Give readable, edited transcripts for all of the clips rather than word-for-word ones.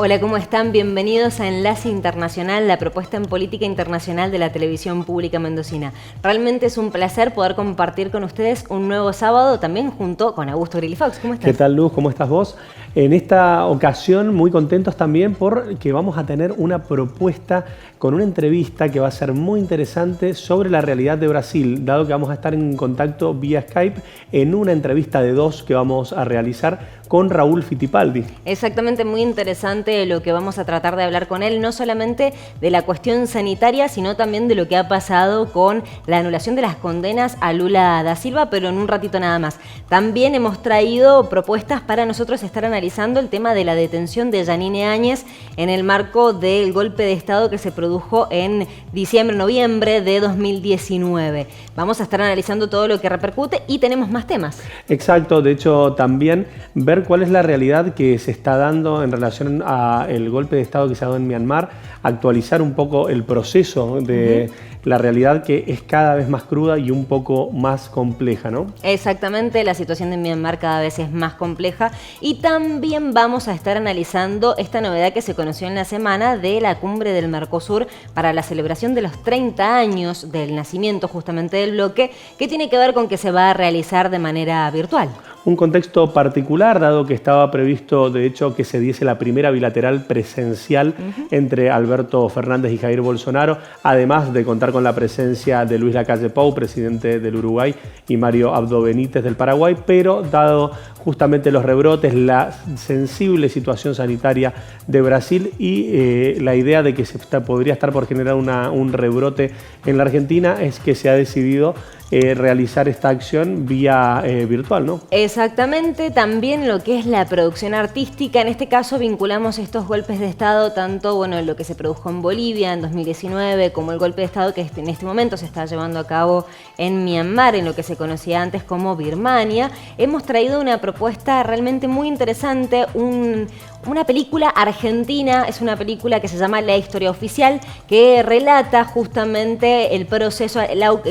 Hola, ¿cómo están? Bienvenidos a Enlace Internacional, la propuesta en política internacional de la televisión pública mendocina. Realmente es un placer poder compartir con ustedes un nuevo sábado, también junto con Augusto Grilli Fox. ¿Cómo estás? ¿Qué tal, Luz? ¿Cómo estás vos? En esta ocasión muy contentos también porque vamos a tener una propuesta con una entrevista que va a ser muy interesante sobre la realidad de Brasil, dado que vamos a estar en contacto vía Skype en una entrevista de dos que vamos a realizar con Raúl Fittipaldi. Exactamente, muy interesante lo que vamos a tratar de hablar con él, no solamente de la cuestión sanitaria, sino también de lo que ha pasado con la anulación de las condenas a Lula da Silva, pero en un ratito nada más. También hemos traído propuestas para nosotros estar analizando el tema de la detención de Yanine Áñez en el marco del golpe de Estado que se produjo en diciembre-noviembre de 2019. Vamos a estar analizando todo lo que repercute y tenemos más temas. Exacto, de hecho también ver cuál es la realidad que se está dando en relación al golpe de Estado que se ha dado en Myanmar, actualizar un poco el proceso de la realidad que es cada vez más cruda y un poco más compleja, ¿no? Exactamente, la situación de Myanmar cada vez es más compleja y también vamos a estar analizando esta novedad que se conoció en la semana de la cumbre del Mercosur para la celebración de los 30 años del nacimiento justamente del bloque, que tiene que ver con que se va a realizar de manera virtual. Un contexto particular, dado que estaba previsto, de hecho, que se diese la primera bilateral presencial entre Alberto Fernández y Jair Bolsonaro, además de contar con la presencia de Luis Lacalle Pou, presidente del Uruguay, y Mario Abdo Benítez del Paraguay, pero dado justamente los rebrotes, la sensible situación sanitaria de Brasil y la idea de que se podría estar por generar un rebrote en la Argentina, es que se ha decidido realizar esta acción vía virtual, ¿no? Exactamente, también lo que es la producción artística, en este caso vinculamos estos golpes de Estado, tanto lo que se produjo en Bolivia en 2019 como el golpe de Estado que en este momento se está llevando a cabo en Myanmar, en lo que se conocía antes como Birmania. Hemos traído una propuesta realmente muy interesante, una película argentina, es una película que se llama La Historia Oficial, que relata justamente el proceso,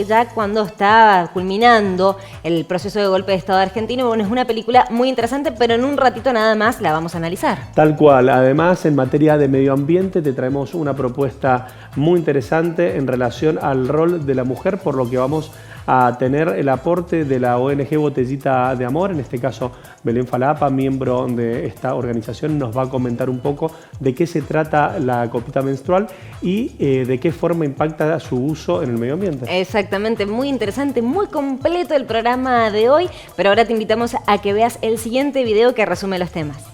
ya cuando está culminando el proceso de golpe de Estado argentino. Bueno, es una película muy interesante, pero en un ratito nada más la vamos a analizar. Tal cual. Además, en materia de medio ambiente, te traemos una propuesta muy interesante en relación al rol de la mujer, por lo que vamos a tener el aporte de la ONG Botellita de Amor, en este caso Belén Falapa, miembro de esta organización, nos va a comentar un poco de qué se trata la copita menstrual y de qué forma impacta su uso en el medio ambiente. Exactamente, muy interesante, muy completo el programa de hoy, pero ahora te invitamos a que veas el siguiente video que resume los temas.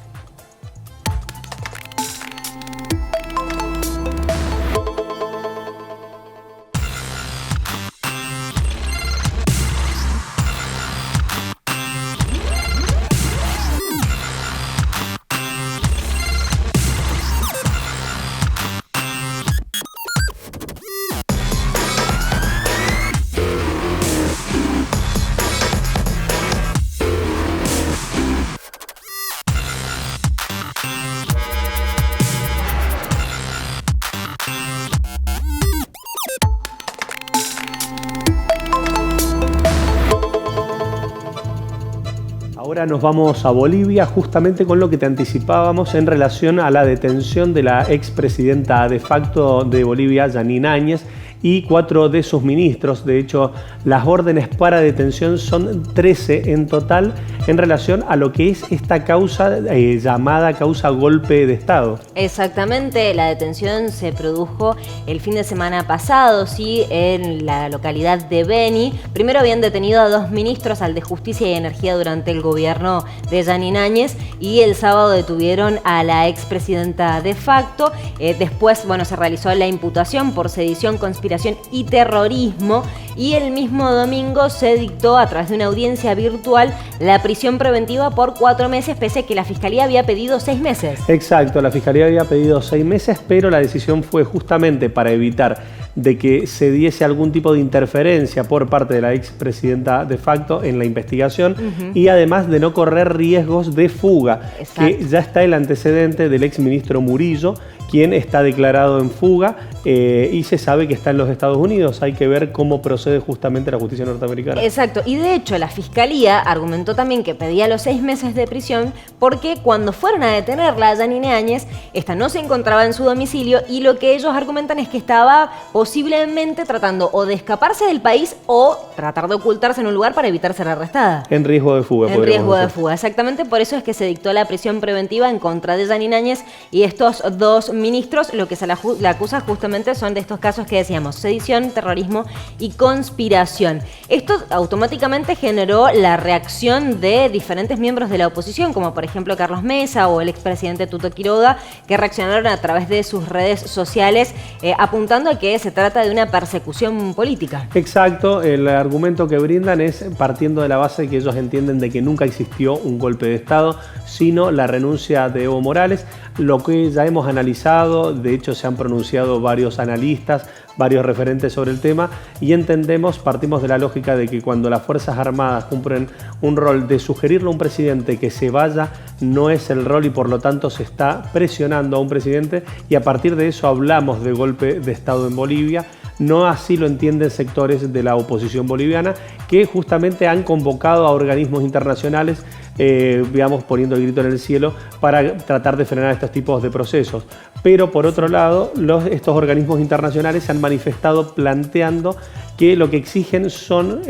Ahora nos vamos a Bolivia justamente con lo que te anticipábamos en relación a la detención de la expresidenta de facto de Bolivia, Yanine Áñez, y 4 de sus ministros. De hecho, las órdenes para detención son 13 en total en relación a lo que es esta causa llamada causa golpe de Estado. Exactamente, la detención se produjo el fin de semana pasado, sí, en la localidad de Beni. Primero habían detenido a 2 ministros, al de Justicia y Energía durante el gobierno de Yanine Áñez, y el sábado detuvieron a la expresidenta de facto. Después, se realizó la imputación por sedición, conspiración y terrorismo, y el mismo domingo se dictó a través de una audiencia virtual la prisión preventiva por 4 meses, pese a que la Fiscalía había pedido 6 meses. Exacto, la Fiscalía había pedido 6 meses, pero la decisión fue justamente para evitar de que se diese algún tipo de interferencia por parte de la expresidenta de facto en la investigación y además de no correr riesgos de fuga. Exacto. Que ya está el antecedente del exministro Murillo, quien está declarado en fuga y se sabe que está en los Estados Unidos. Hay que ver cómo procede justamente la justicia norteamericana. Exacto, y de hecho la Fiscalía argumentó también que pedía los 6 meses de prisión porque cuando fueron a detenerla a Yanine Áñez, esta no se encontraba en su domicilio y lo que ellos argumentan es que estaba posiblemente tratando o de escaparse del país o tratar de ocultarse en un lugar para evitar ser arrestada. En riesgo de fuga. En riesgo de fuga, exactamente, por eso es que se dictó la prisión preventiva en contra de Yanine Áñez y estos 2 ministros, lo que se la acusa justamente son de estos casos que decíamos, sedición, terrorismo y conspiración. Esto automáticamente generó la reacción de diferentes miembros de la oposición, como por ejemplo Carlos Mesa o el expresidente Tuto Quiroga, que reaccionaron a través de sus redes sociales apuntando a que se trata de una persecución política. Exacto, el argumento que brindan es partiendo de la base que ellos entienden de que nunca existió un golpe de Estado, sino la renuncia de Evo Morales, lo que ya hemos analizado, de hecho se han pronunciado varios analistas, varios referentes sobre el tema y entendemos, partimos de la lógica de que cuando las Fuerzas Armadas cumplen un rol de sugerirle a un presidente que se vaya, no es el rol y por lo tanto se está presionando a un presidente y a partir de eso hablamos de golpe de Estado en Bolivia. No así lo entienden sectores de la oposición boliviana que justamente han convocado a organismos internacionales, digamos, poniendo el grito en el cielo para tratar de frenar estos tipos de procesos. Pero por otro lado, estos organismos internacionales se han manifestado planteando que lo que exigen son,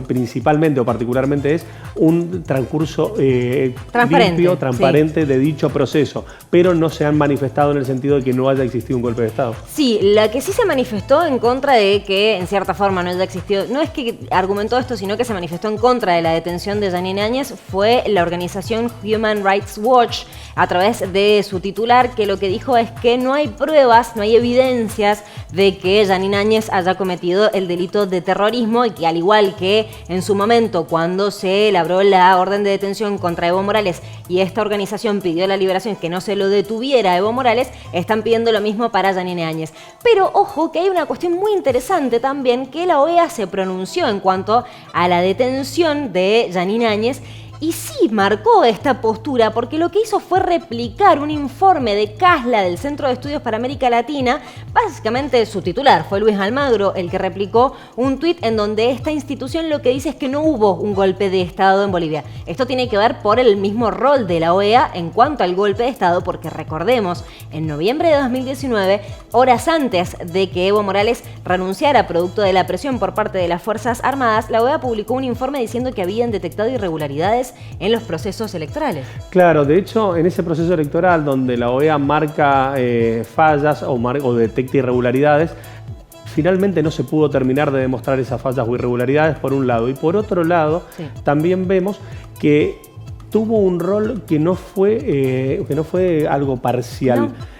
principalmente o particularmente, es un transcurso limpio, transparente, sí, de dicho proceso, pero no se han manifestado en el sentido de que no haya existido un golpe de Estado. Sí, la que sí se manifestó en contra de que en cierta forma no haya existido, no es que argumentó esto, sino que se manifestó en contra de la detención de Yanine Áñez, fue la organización Human Rights Watch, a través de su titular, que lo que dijo es que no hay pruebas, no hay evidencias de que Yanine Áñez haya cometido el delito de terrorismo y que al igual que en su momento cuando se elaboró la orden de detención contra Evo Morales y esta organización pidió la liberación, que no se lo detuviera a Evo Morales, están pidiendo lo mismo para Yanine Áñez. Pero ojo que hay una cuestión muy interesante también, que la OEA se pronunció en cuanto a la detención de Yanine Áñez. Y sí marcó esta postura porque lo que hizo fue replicar un informe de CASLA, del Centro de Estudios para América Latina. Básicamente su titular fue Luis Almagro, el que replicó un tuit en donde esta institución lo que dice es que no hubo un golpe de Estado en Bolivia. Esto tiene que ver por el mismo rol de la OEA en cuanto al golpe de Estado, porque recordemos, en noviembre de 2019, horas antes de que Evo Morales renunciara producto de la presión por parte de las Fuerzas Armadas, la OEA publicó un informe diciendo que habían detectado irregularidades en los procesos electorales. Claro, de hecho, en ese proceso electoral donde la OEA marca fallas o detecta irregularidades, finalmente no se pudo terminar de demostrar esas fallas o irregularidades por un lado. Y por otro lado, sí, también vemos que tuvo un rol que no fue algo parcial. No.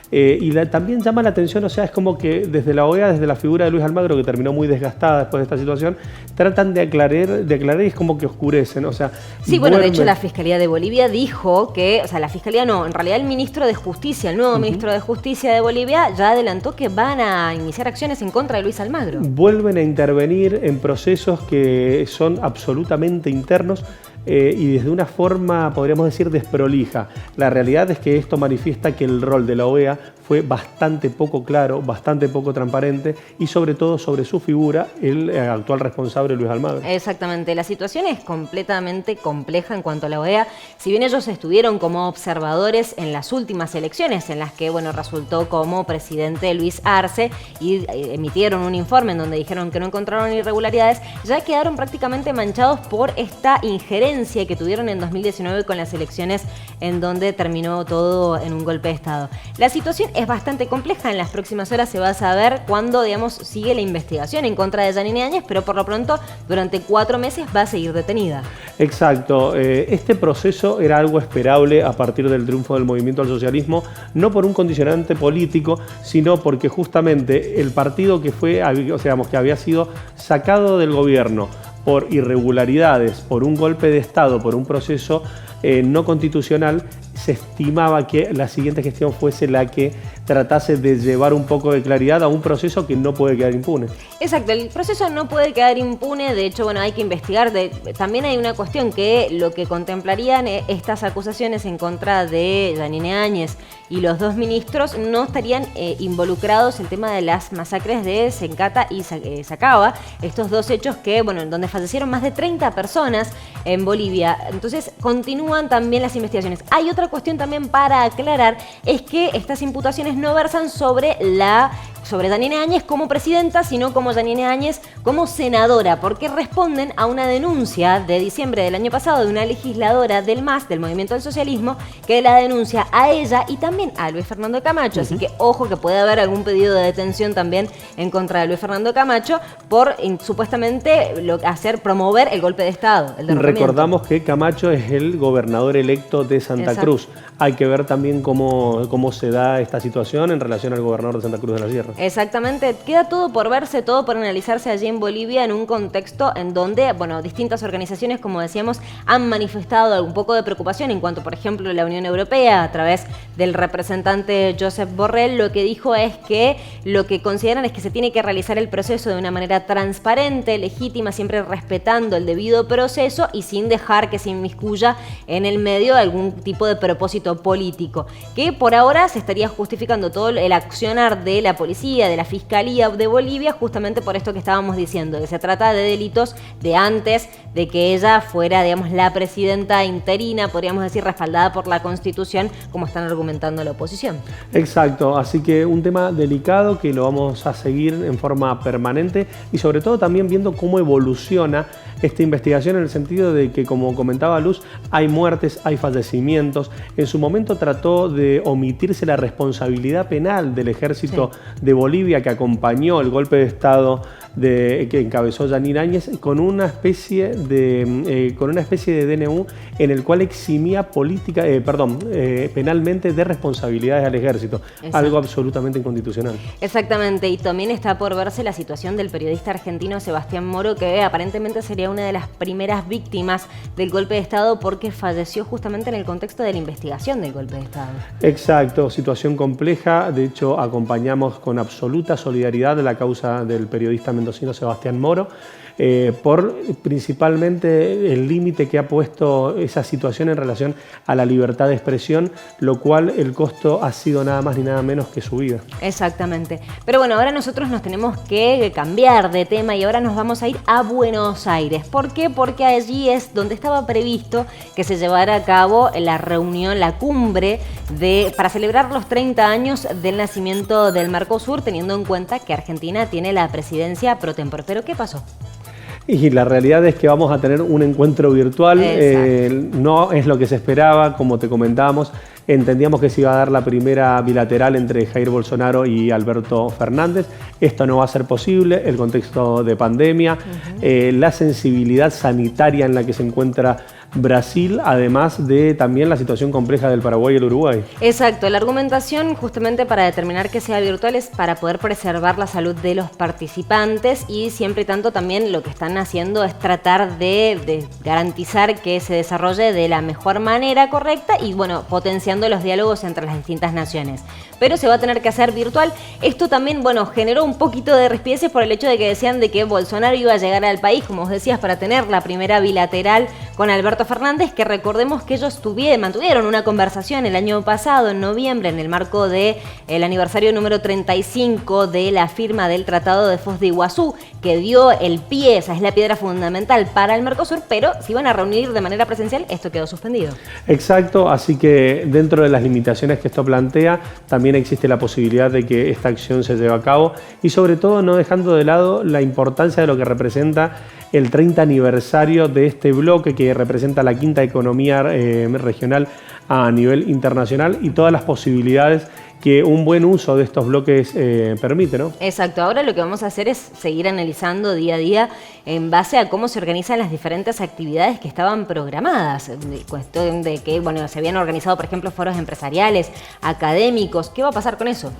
También llama la atención, o sea, es como que desde la OEA, desde la figura de Luis Almagro, que terminó muy desgastada después de esta situación, tratan de aclarar y es como que oscurecen, o sea... Sí, bueno, de hecho la Fiscalía de Bolivia dijo que, o sea, la Fiscalía no, en realidad el ministro de Justicia, el nuevo ministro de Justicia de Bolivia, ya adelantó que van a iniciar acciones en contra de Luis Almagro. Vuelven a intervenir en procesos que son absolutamente internos, y desde una forma, podríamos decir, desprolija. La realidad es que esto manifiesta que el rol de la OEA fue bastante poco claro, bastante poco transparente y sobre todo sobre su figura, el actual responsable Luis Almagro. Exactamente, la situación es completamente compleja en cuanto a la OEA. Si bien ellos estuvieron como observadores en las últimas elecciones en las que, bueno, resultó como presidente Luis Arce y emitieron un informe en donde dijeron que no encontraron irregularidades, ya quedaron prácticamente manchados por esta injerencia que tuvieron en 2019 con las elecciones en donde terminó todo en un golpe de Estado. La situación es bastante compleja, en las próximas horas se va a saber cuándo, digamos, sigue la investigación en contra de Yanine Áñez, pero por lo pronto durante 4 meses va a seguir detenida. Exacto, este proceso era algo esperable a partir del triunfo del movimiento al socialismo, no por un condicionante político, sino porque justamente el partido que fue, o sea, que había sido sacado del gobierno por irregularidades, por un golpe de Estado, por un proceso no constitucional, se estimaba que la siguiente gestión fuese la que tratase de llevar un poco de claridad a un proceso que no puede quedar impune. Exacto, el proceso no puede quedar impune, de hecho, bueno, hay que investigar. También hay una cuestión que lo que contemplarían estas acusaciones en contra de Yanine Áñez y los dos ministros no estarían involucrados en el tema de las masacres de Sencata y Sacaba, estos dos hechos que, bueno, en donde fallecieron más de 30 personas en Bolivia. Entonces, continúan también las investigaciones. Hay otra cuestión también para aclarar, es que estas imputaciones no versan sobre Yanine Áñez como presidenta, sino como Yanine Áñez como senadora, porque responden a una denuncia de diciembre del año pasado de una legisladora del MAS, del Movimiento del Socialismo, que la denuncia a ella y también a Luis Fernando Camacho. Así que ojo, que puede haber algún pedido de detención también en contra de Luis Fernando Camacho por supuestamente promover el golpe de Estado, el derrocamiento. Recordamos que Camacho es el gobernador electo de Santa Cruz. Hay que ver también cómo se da esta situación en relación al gobernador de Santa Cruz de la Sierra. Exactamente, queda todo por verse, todo por analizarse allí en Bolivia, en un contexto en donde, bueno, distintas organizaciones, como decíamos, han manifestado un poco de preocupación en cuanto, por ejemplo, la Unión Europea, a través del representante Josep Borrell, lo que dijo es que lo que consideran es que se tiene que realizar el proceso de una manera transparente, legítima, siempre respetando el debido proceso y sin dejar que se inmiscuya en el medio algún tipo de propósito político, que por ahora se estaría justificando todo el accionar de la policía, de la Fiscalía de Bolivia, justamente por esto que estábamos diciendo, que se trata de delitos de antes de que ella fuera, digamos, la presidenta interina, podríamos decir, respaldada por la Constitución, como están argumentando la oposición. Exacto, así que un tema delicado que lo vamos a seguir en forma permanente y sobre todo también viendo cómo evoluciona esta investigación en el sentido de que, como comentaba Luz, hay muertes, hay fallecimientos. En su momento trató de omitirse la responsabilidad penal del ejército de Bolivia que acompañó el golpe de Estado que encabezó Yanine Áñez con una especie de DNU en el cual eximía penalmente de responsabilidades al ejército. Exacto. Algo absolutamente inconstitucional. Exactamente, y también está por verse la situación del periodista argentino Sebastián Moro, que aparentemente sería una de las primeras víctimas del golpe de Estado porque falleció justamente en el contexto de la investigación del golpe de Estado. Exacto, situación compleja. De hecho, acompañamos con absoluta solidaridad la causa del periodista mendocino Sebastián Moro, por principalmente el límite que ha puesto esa situación en relación a la libertad de expresión, lo cual el costo ha sido nada más ni nada menos que su vida. Exactamente. Pero bueno, ahora nosotros nos tenemos que cambiar de tema y ahora nos vamos a ir a Buenos Aires. ¿Por qué? Porque allí es donde estaba previsto que se llevara a cabo la reunión, la cumbre para celebrar los 30 años del nacimiento del Mercosur, teniendo en cuenta que Argentina tiene la presidencia pro tempore. ¿Pero qué pasó? Y la realidad es que vamos a tener un encuentro virtual, no es lo que se esperaba, como te comentábamos. Entendíamos que se iba a dar la primera bilateral entre Jair Bolsonaro y Alberto Fernández. Esto no va a ser posible, el contexto de pandemia, la sensibilidad sanitaria en la que se encuentra Brasil, además de también la situación compleja del Paraguay y el Uruguay. Exacto, la argumentación justamente para determinar que sea virtual es para poder preservar la salud de los participantes y siempre y tanto también lo que están haciendo es tratar de garantizar que se desarrolle de la mejor manera correcta y bueno, potenciando los diálogos entre las distintas naciones. Pero se va a tener que hacer virtual. Esto también, bueno, generó un poquito de respideces por el hecho de que decían de que Bolsonaro iba a llegar al país, como vos decías, para tener la primera bilateral con Alberto Fernández, que recordemos que ellos mantuvieron una conversación el año pasado, en noviembre, en el marco del aniversario número 35 de la firma del Tratado de Foz de Iguazú, que dio el pie, esa es la piedra fundamental para el Mercosur, pero si iban a reunir de manera presencial, esto quedó suspendido. Exacto, así que dentro de las limitaciones que esto plantea, también existe la posibilidad de que esta acción se lleve a cabo y sobre todo no dejando de lado la importancia de lo que representa el 30 aniversario de este bloque que representa la quinta economía regional a nivel internacional y todas las posibilidades que un buen uso de estos bloques permite, ¿no? Exacto. Ahora lo que vamos a hacer es seguir analizando día a día en base a cómo se organizan las diferentes actividades que estaban programadas. Cuestión de que, bueno, se habían organizado, por ejemplo, foros empresariales, académicos. ¿Qué va a pasar con eso?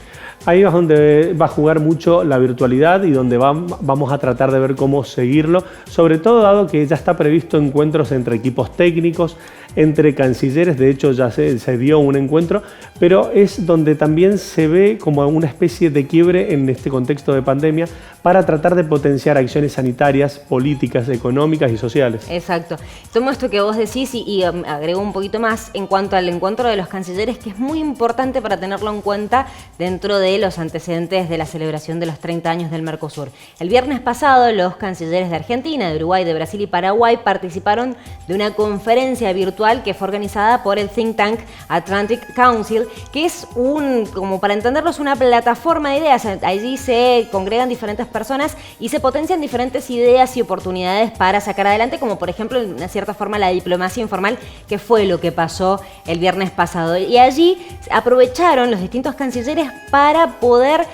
Ahí es donde va a jugar mucho la virtualidad y donde vamos a tratar de ver cómo seguirlo, sobre todo dado que ya está previsto encuentros entre equipos técnicos, entre cancilleres. De hecho, ya se dio un encuentro, pero es donde también se ve como una especie de quiebre en este contexto de pandemia para tratar de potenciar acciones sanitarias, políticas, económicas y sociales. Exacto. Tomo esto que vos decís y agrego un poquito más en cuanto al encuentro de los cancilleres, que es muy importante para tenerlo en cuenta dentro de los antecedentes de la celebración de los 30 años del Mercosur. El viernes pasado, los cancilleres de Argentina, de Uruguay, de Brasil y Paraguay participaron de una conferencia virtual que fue organizada por el think tank Atlantic Council, que es como para entenderlos, una plataforma de ideas. Allí se congregan diferentes personas y se potencian diferentes ideas y oportunidades para sacar adelante, como por ejemplo, de una cierta forma, la diplomacia informal, que fue lo que pasó el viernes pasado. Y allí aprovecharon los distintos cancilleres para poder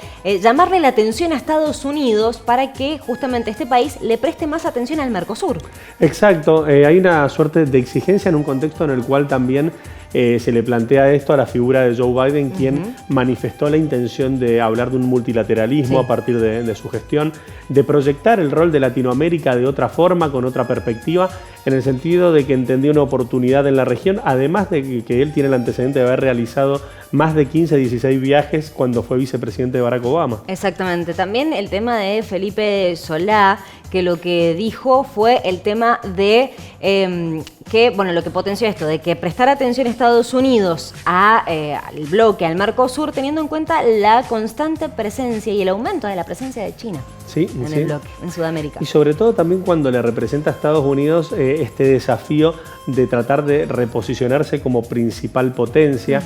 llamarle la atención a Estados Unidos para que justamente este país le preste más atención al Mercosur. Exacto, hay una suerte de exigencia en un contexto en el cual también se le plantea esto a la figura de Joe Biden, quien manifestó la intención de hablar de un multilateralismo a partir de su gestión, de proyectar el rol de Latinoamérica de otra forma, con otra perspectiva, en el sentido de que entendía una oportunidad en la región, además de que él tiene el antecedente de haber realizado más de 15, 16 viajes cuando fue vicepresidente de Barack Obama. Exactamente. También el tema de Felipe Solá, que lo que dijo fue el tema de lo que potenció esto, de que prestar atención a Estados Unidos al bloque, al Mercosur, teniendo en cuenta la constante presencia y el aumento de la presencia de China en el bloque, en Sudamérica. Y sobre todo también cuando le representa a Estados Unidos este desafío de tratar de reposicionarse como principal potencia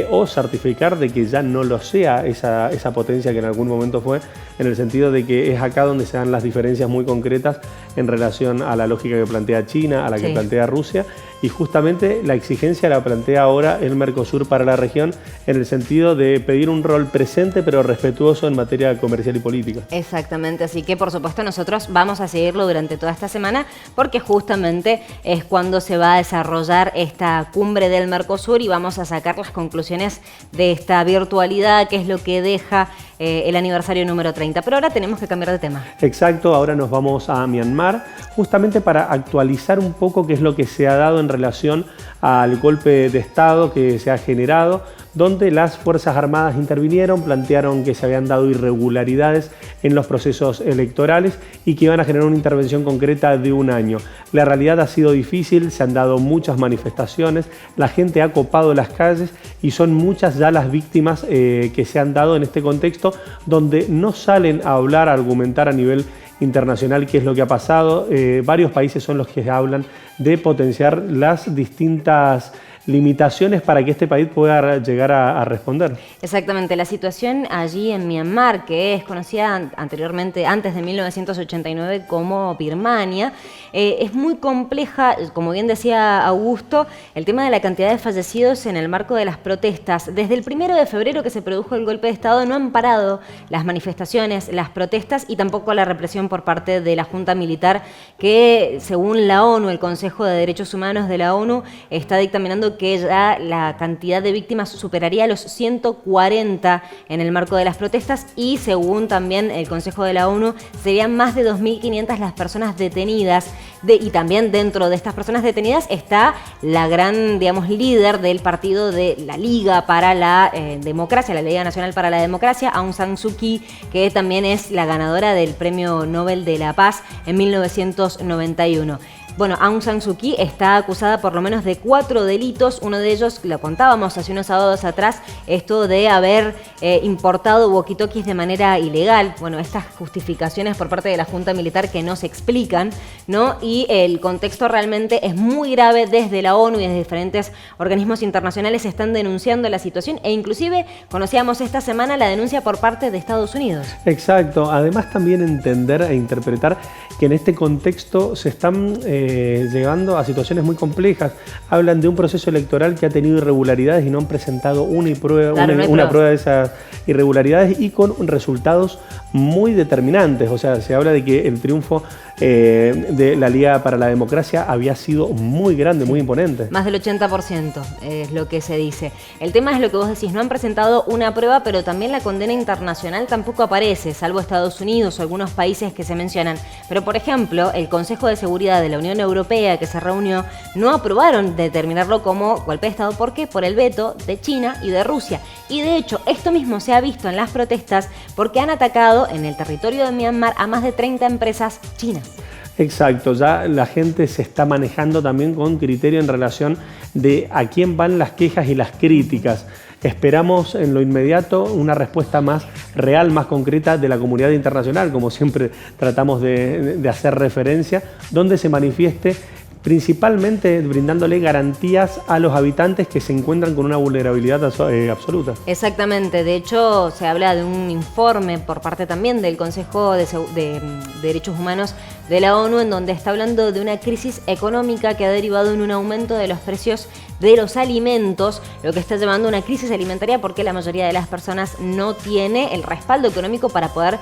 o certificar de que ya no lo sea esa potencia que en algún momento fue, en el sentido de que es acá donde se dan las diferencias muy concretas en relación a la lógica que plantea China, a la que plantea Rusia, y justamente la exigencia la plantea ahora el Mercosur para la región, en el sentido de pedir un rol presente pero respetuoso en materia comercial y política. Exactamente, así que por supuesto nosotros vamos a seguirlo durante toda esta semana, porque justamente es cuando se va a desarrollar esta cumbre del Mercosur y vamos a sacar las conclusiones de esta virtualidad, que es lo que deja el aniversario número 30. Pero ahora tenemos que cambiar de tema. Exacto, ahora nos vamos a Myanmar, justamente para actualizar un poco qué es lo que se ha dado en relación al golpe de Estado que se ha generado, donde las Fuerzas Armadas intervinieron, plantearon que se habían dado irregularidades en los procesos electorales y que iban a generar una intervención concreta de un año. La realidad ha sido difícil, se han dado muchas manifestaciones, la gente ha copado las calles y son muchas ya las víctimas que se han dado en este contexto, donde no salen a hablar, a argumentar a nivel internacional qué es lo que ha pasado. Varios países son los que hablan de potenciar las distintas limitaciones para que este país pueda llegar a responder. Exactamente, la situación allí en Myanmar, que es conocida anteriormente, antes de 1989, como Birmania, es muy compleja. Como bien decía Augusto, el tema de la cantidad de fallecidos en el marco de las protestas. Desde el 1 de febrero que se produjo el golpe de Estado no han parado las manifestaciones, las protestas y tampoco la represión por parte de la Junta Militar, que según la ONU, el Consejo de Derechos Humanos de la ONU, está dictaminando que ya la cantidad de víctimas superaría los 140 en el marco de las protestas, y según también el Consejo de la ONU, serían más de 2.500 las personas detenidas. Y también dentro de estas personas detenidas está la gran, líder del partido de la Liga para la Democracia, la Liga Nacional para la Democracia, Aung San Suu Kyi, que también es la ganadora del Premio Nobel de la Paz en 1991. Bueno, Aung San Suu Kyi está acusada por lo menos de 4 delitos. Uno de ellos, lo contábamos hace unos sábados atrás, esto de haber importado walkie-talkies de manera ilegal. Bueno, estas justificaciones por parte de la Junta Militar que no se explican, ¿no? Y el contexto realmente es muy grave. Desde la ONU y desde diferentes organismos internacionales están denunciando la situación, e inclusive conocíamos esta semana la denuncia por parte de Estados Unidos. Exacto. Además, también entender e interpretar que en este contexto se están llegando a situaciones muy complejas. Hablan de un proceso electoral que ha tenido irregularidades y no han presentado una prueba de esas irregularidades, y con resultados muy determinantes. O sea, se habla de que el triunfo de la Liga para la Democracia había sido muy grande, muy imponente. Más del 80% es lo que se dice. El tema es lo que vos decís, no han presentado una prueba, pero también la condena internacional tampoco aparece, salvo Estados Unidos o algunos países que se mencionan. Pero, por ejemplo, el Consejo de Seguridad de la Unión Unión Europea, que se reunió, no aprobaron determinarlo como golpe de Estado. ¿Por qué? Por el veto de China y de Rusia. Y de hecho, esto mismo se ha visto en las protestas porque han atacado en el territorio de Myanmar a más de 30 empresas chinas. Exacto, ya la gente se está manejando también con criterio en relación de a quién van las quejas y las críticas. Esperamos en lo inmediato una respuesta más real, más concreta de la comunidad internacional, como siempre tratamos de hacer referencia, donde se manifieste principalmente brindándole garantías a los habitantes que se encuentran con una vulnerabilidad absoluta. Exactamente, de hecho se habla de un informe por parte también del Consejo de Derechos Humanos de la ONU, en donde está hablando de una crisis económica que ha derivado en un aumento de los precios de los alimentos, lo que está llevando a una crisis alimentaria porque la mayoría de las personas no tiene el respaldo económico para poder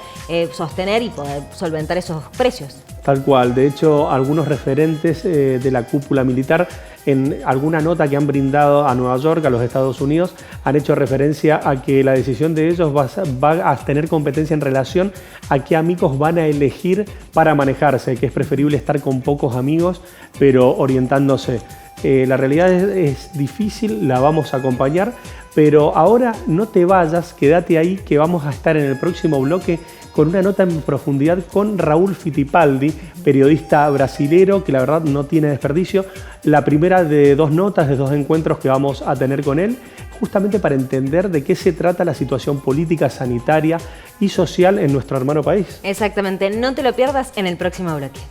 sostener y poder solventar esos precios. Tal cual, de hecho algunos referentes de la cúpula militar en alguna nota que han brindado a Nueva York, a los Estados Unidos, han hecho referencia a que la decisión de ellos va a tener competencia en relación a qué amigos van a elegir para manejarse, que es preferible estar con pocos amigos, pero orientándose. La realidad es difícil, la vamos a acompañar, pero ahora no te vayas, quédate ahí que vamos a estar en el próximo bloque con una nota en profundidad con Raúl Fittipaldi, periodista brasilero que la verdad no tiene desperdicio. La primera de dos notas, de dos encuentros que vamos a tener con él, justamente para entender de qué se trata la situación política, sanitaria y social en nuestro hermano país. Exactamente, no te lo pierdas en el próximo bloque.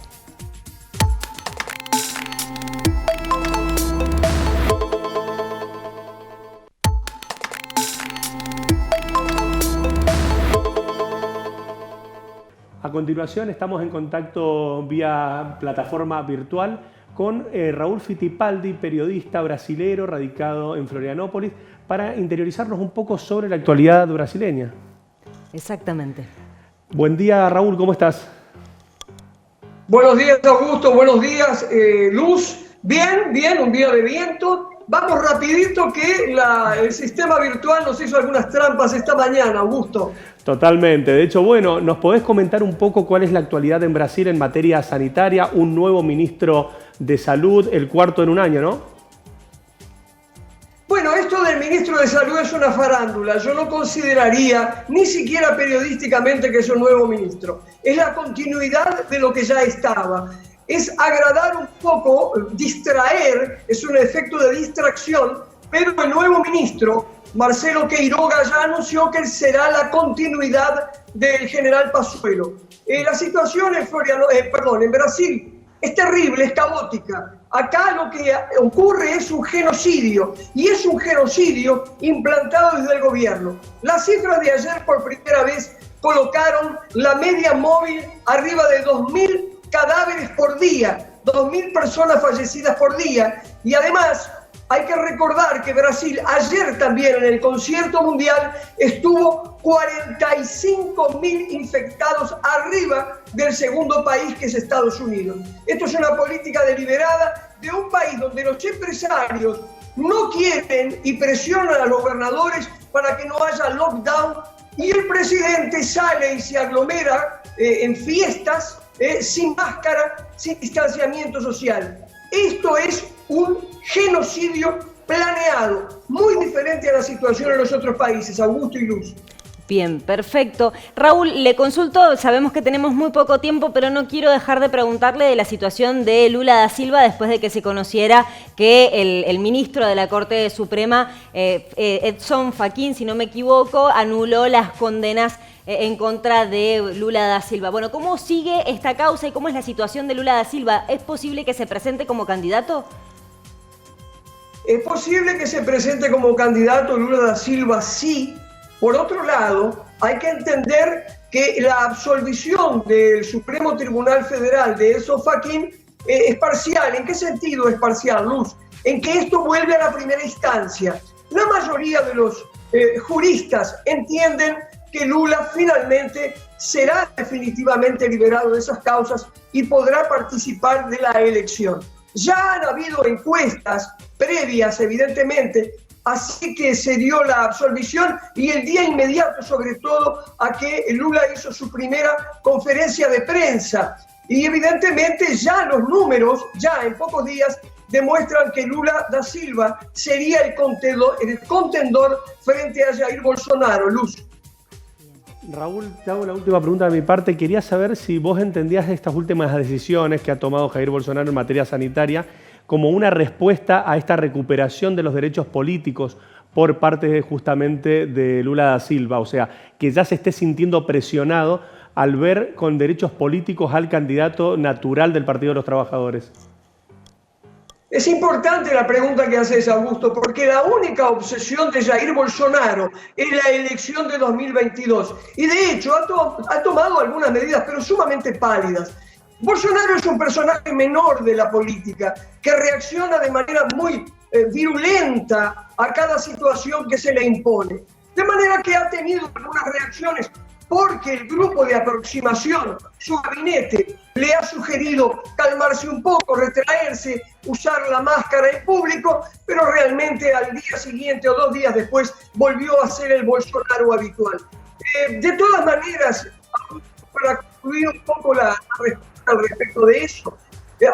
A continuación estamos en contacto vía plataforma virtual con Raúl Fittipaldi, periodista brasilero radicado en Florianópolis, para interiorizarnos un poco sobre la actualidad brasileña. Exactamente. Buen día, Raúl, ¿cómo estás? Buenos días, Augusto, buenos días, Luz. Bien, un día de viento. Vamos rapidito que el sistema virtual nos hizo algunas trampas esta mañana, Augusto. Totalmente. De hecho, bueno, ¿nos podés comentar un poco cuál es la actualidad en Brasil en materia sanitaria? Un nuevo ministro de Salud, el cuarto en un año, ¿no? Bueno, esto del ministro de Salud es una farándula. Yo no consideraría, ni siquiera periodísticamente, que es un nuevo ministro. Es la continuidad de lo que ya estaba. Es agradar un poco, distraer, es un efecto de distracción, pero el nuevo ministro, Marcelo Queiroga, ya anunció que será la continuidad del general Pazuello. La situación en Brasil es terrible, es caótica. Acá lo que ocurre es un genocidio, y es un genocidio implantado desde el gobierno. Las cifras de ayer por primera vez colocaron la media móvil arriba de 2.000 cadáveres por día, 2.000 personas fallecidas por día, y además hay que recordar que Brasil ayer también en el concierto mundial estuvo 45.000 infectados arriba del segundo país, que es Estados Unidos. Esto es una política deliberada de un país donde los empresarios no quieren y presionan a los gobernadores para que no haya lockdown, y el presidente sale y se aglomera en fiestas sin máscara, sin distanciamiento social. Esto es un genocidio planeado, muy diferente a la situación en los otros países, Augusto y Luz. Bien, perfecto. Raúl, le consulto, sabemos que tenemos muy poco tiempo, pero no quiero dejar de preguntarle de la situación de Lula da Silva después de que se conociera que el ministro de la Corte Suprema, Edson Fachin, si no me equivoco, anuló las condenas en contra de Lula da Silva. Bueno, ¿cómo sigue esta causa y cómo es la situación de Lula da Silva? ¿Es posible que se presente como candidato? Es posible que se presente como candidato Lula da Silva, sí. Por otro lado, hay que entender que la absolvición del Supremo Tribunal Federal de Edson Fachin es parcial. ¿En qué sentido es parcial, Luz? En que esto vuelve a la primera instancia. La mayoría de los juristas entienden que Lula finalmente será definitivamente liberado de esas causas y podrá participar de la elección. Ya han habido encuestas previas, evidentemente, así que se dio la absolvición, y el día inmediato, sobre todo, a que Lula hizo su primera conferencia de prensa. Y evidentemente ya los números, ya en pocos días, demuestran que Lula da Silva sería el contendor frente a Jair Bolsonaro. Luz. Raúl, te hago la última pregunta de mi parte. Quería saber si vos entendías estas últimas decisiones que ha tomado Jair Bolsonaro en materia sanitaria como una respuesta a esta recuperación de los derechos políticos por parte justamente de Lula da Silva, o sea, que ya se esté sintiendo presionado al ver con derechos políticos al candidato natural del Partido de los Trabajadores. Es importante la pregunta que haces, Augusto, porque la única obsesión de Jair Bolsonaro es la elección de 2022. Y de hecho ha tomado algunas medidas, pero sumamente pálidas. Bolsonaro es un personaje menor de la política, que reacciona de manera muy virulenta a cada situación que se le impone. De manera que ha tenido algunas reacciones porque el grupo de aproximación, su gabinete, le ha sugerido calmarse un poco, retraerse, usar la máscara en público, pero realmente al día siguiente o 2 días después volvió a ser el Bolsonaro habitual. De todas maneras, para concluir un poco la respuesta al respecto de eso,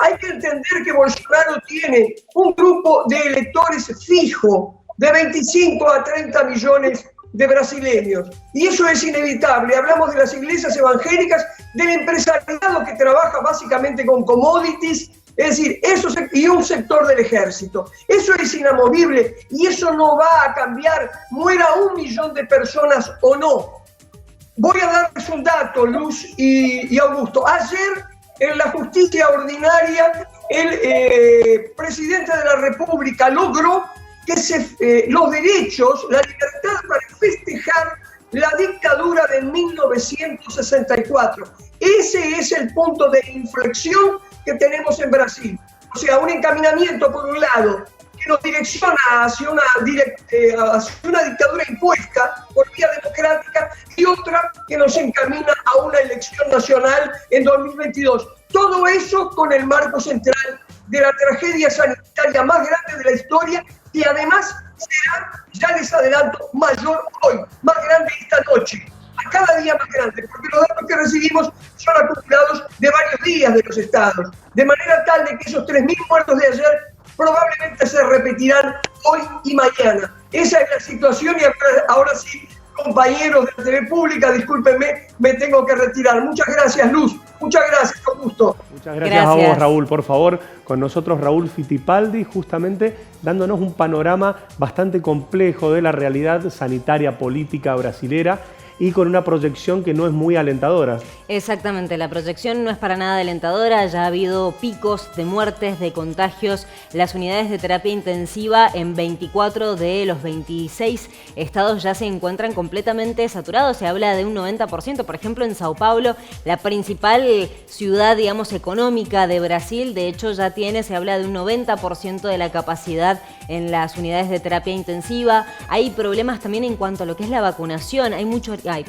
hay que entender que Bolsonaro tiene un grupo de electores fijo de 25 a 30 millones de brasileños. Y eso es inevitable. Hablamos de las iglesias evangélicas, del empresariado que trabaja básicamente con commodities, es decir, y un sector del ejército. Eso es inamovible y eso no va a cambiar, muera 1 millón de personas o no. Voy a darles un dato, Luz y Augusto. Ayer, en la justicia ordinaria, el presidente de la República logró que los derechos, la libertad para festejar la dictadura de 1964. Ese es el punto de inflexión que tenemos en Brasil. O sea, un encaminamiento, por un lado, que nos direcciona hacia una dictadura impuesta por vía democrática, y otra que nos encamina a una elección nacional en 2022. Todo eso con el marco central de la tragedia sanitaria más grande de la historia, y además será, ya les adelanto, mayor hoy, más grande esta noche, a cada día más grande, porque los datos que recibimos son acumulados de varios días de los estados, de manera tal de que esos 3.000 muertos de ayer probablemente se repetirán hoy y mañana. Esa es la situación, y ahora sí, compañeros de la TV Pública, discúlpenme, me tengo que retirar. Muchas gracias, Luz. Muchas gracias, Augusto. Muchas gracias a vos, Raúl. Por favor, con nosotros Raúl Fittipaldi, justamente dándonos un panorama bastante complejo de la realidad sanitaria política brasilera, y con una proyección que no es muy alentadora. Exactamente, la proyección no es para nada alentadora. Ya ha habido picos de muertes, de contagios. Las unidades de terapia intensiva en 24 de los 26 estados ya se encuentran completamente saturados. Se habla de un 90%. Por ejemplo, en Sao Paulo, la principal ciudad, digamos, económica de Brasil, de hecho ya se habla de un 90% de la capacidad en las unidades de terapia intensiva. Hay problemas también en cuanto a lo que es la vacunación. Hay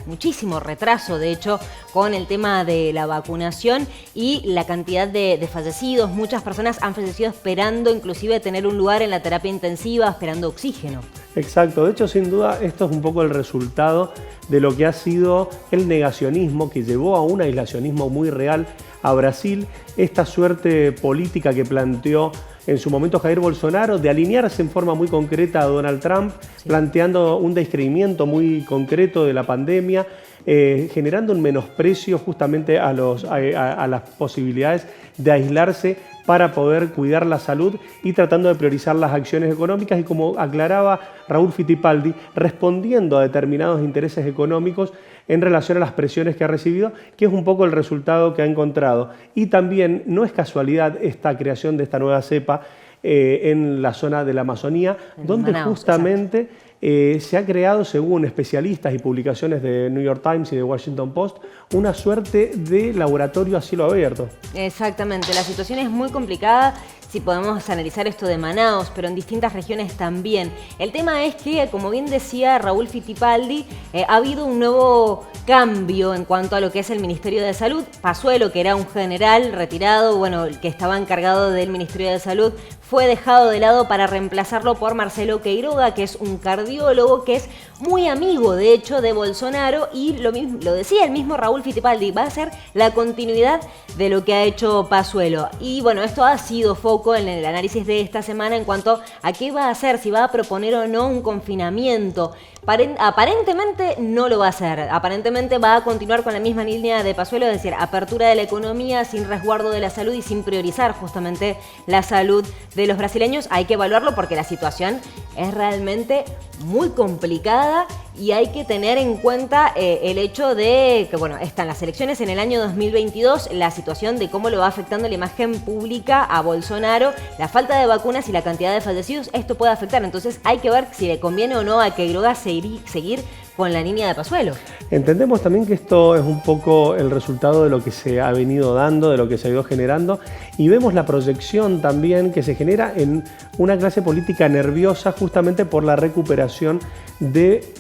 muchísimo retraso, de hecho, con el tema de la vacunación y la cantidad de fallecidos. Muchas personas han fallecido esperando inclusive tener un lugar en la terapia intensiva, esperando oxígeno. Exacto, de hecho, sin duda, esto es un poco el resultado de lo que ha sido el negacionismo que llevó a un aislacionismo muy real a Brasil, esta suerte política que planteó en su momento Jair Bolsonaro de alinearse en forma muy concreta a Donald Trump, sí, planteando un descreimiento muy concreto de la pandemia, generando un menosprecio justamente a las posibilidades de aislarse para poder cuidar la salud y tratando de priorizar las acciones económicas, y como aclaraba Raúl Fittipaldi, respondiendo a determinados intereses económicos en relación a las presiones que ha recibido, que es un poco el resultado que ha encontrado. Y también no es casualidad esta creación de esta nueva cepa en la zona de la Amazonía, donde Manaus, justamente se ha creado, según especialistas y publicaciones de New York Times y de Washington Post, una suerte de laboratorio a cielo abierto. Exactamente, la situación es muy complicada si podemos analizar esto de Manaus, pero en distintas regiones también. El tema es que, como bien decía Raúl Fittipaldi, ha habido un nuevo cambio en cuanto a lo que es el Ministerio de Salud. Pazuello, que era un general retirado, bueno, el que estaba encargado del Ministerio de Salud, fue dejado de lado para reemplazarlo por Marcelo Queiroga, que es un cardiólogo que es muy amigo, de hecho, de Bolsonaro, y lo decía el mismo Raúl Fittipaldi, va a ser la continuidad de lo que ha hecho Pazuello. Y bueno, esto ha sido foco en el análisis de esta semana en cuanto a qué va a hacer, si va a proponer o no un confinamiento. Aparentemente no lo va a hacer, aparentemente va a continuar con la misma línea de Pazuello, es decir, apertura de la economía sin resguardo de la salud y sin priorizar justamente la salud de los brasileños. Hay que evaluarlo porque la situación es realmente muy complicada y hay que tener en cuenta el hecho de que, bueno, están las elecciones en el año 2022, la situación de cómo lo va afectando la imagen pública a Bolsonaro, la falta de vacunas y la cantidad de fallecidos, esto puede afectar. Entonces hay que ver si le conviene o no a Queiroga seguir con la línea de Pazuello. Entendemos también que esto es un poco el resultado de lo que se ha venido dando, de lo que se ha ido generando, y vemos la proyección también que se genera en una clase política nerviosa justamente por la recuperación de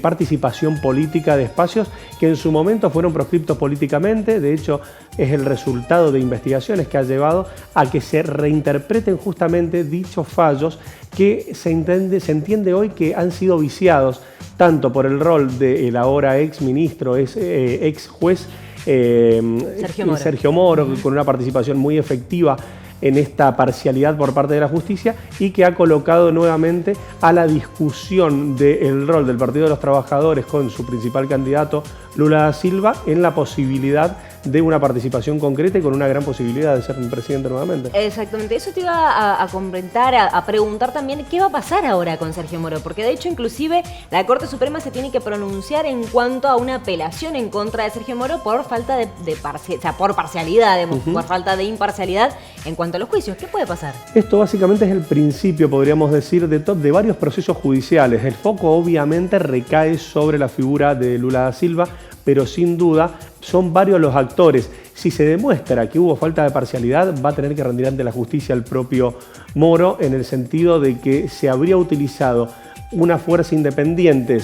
participación política de espacios que en su momento fueron proscriptos políticamente. De hecho, es el resultado de investigaciones que ha llevado a que se reinterpreten justamente dichos fallos que se entiende hoy que han sido viciados tanto por el rol del ahora ex ministro, ex juez Sergio Moro, con una participación muy efectiva en esta parcialidad por parte de la justicia, y que ha colocado nuevamente a la discusión del rol del Partido de los Trabajadores con su principal candidato Lula da Silva en la posibilidad de una participación concreta y con una gran posibilidad de ser presidente nuevamente. Exactamente, eso te iba a comentar, a preguntar también qué va a pasar ahora con Sergio Moro, porque de hecho inclusive la Corte Suprema se tiene que pronunciar en cuanto a una apelación en contra de Sergio Moro por falta por parcialidad, por falta de imparcialidad en cuanto a los juicios. ¿Qué puede pasar? Esto básicamente es el principio, podríamos decir, de varios procesos judiciales. El foco obviamente recae sobre la figura de Lula da Silva, pero sin duda son varios los actores. Si se demuestra que hubo falta de parcialidad, va a tener que rendir ante la justicia el propio Moro, en el sentido de que se habría utilizado una fuerza independiente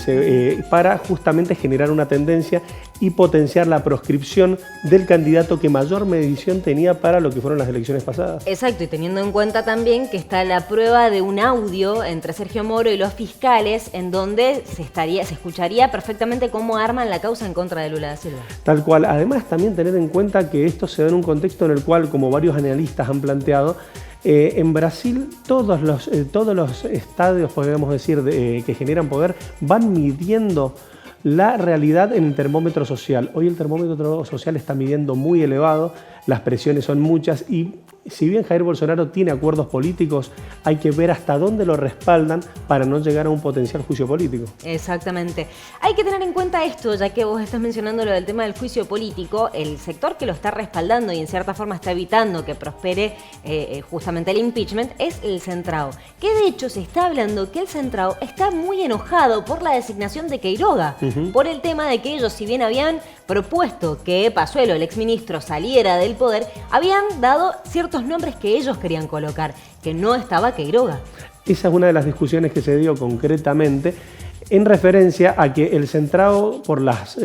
para justamente generar una tendencia y potenciar la proscripción del candidato que mayor medición tenía para lo que fueron las elecciones pasadas. Exacto, y teniendo en cuenta también que está la prueba de un audio entre Sergio Moro y los fiscales en donde se escucharía perfectamente cómo arman la causa en contra de Lula da Silva. Tal cual. Además, también tener en cuenta que esto se da en un contexto en el cual, como varios analistas han planteado, en Brasil todos los estadios, podríamos decir, que generan poder, van midiendo la realidad en el termómetro social. Hoy el termómetro social está midiendo muy elevado, las presiones son muchas y si bien Jair Bolsonaro tiene acuerdos políticos, hay que ver hasta dónde lo respaldan para no llegar a un potencial juicio político. Exactamente. Hay que tener en cuenta esto, ya que vos estás mencionando lo del tema del juicio político, el sector que lo está respaldando y en cierta forma está evitando que prospere justamente el impeachment es el Centrado, que de hecho se está hablando que el Centrado está muy enojado por la designación de Queiroga, por el tema de que ellos, si bien habían propuesto que Pazuello, el exministro, saliera del poder, habían dado ciertos nombres que ellos querían colocar, que no estaba Queiroga. Esa es una de las discusiones que se dio concretamente en referencia a que el Centrado, por las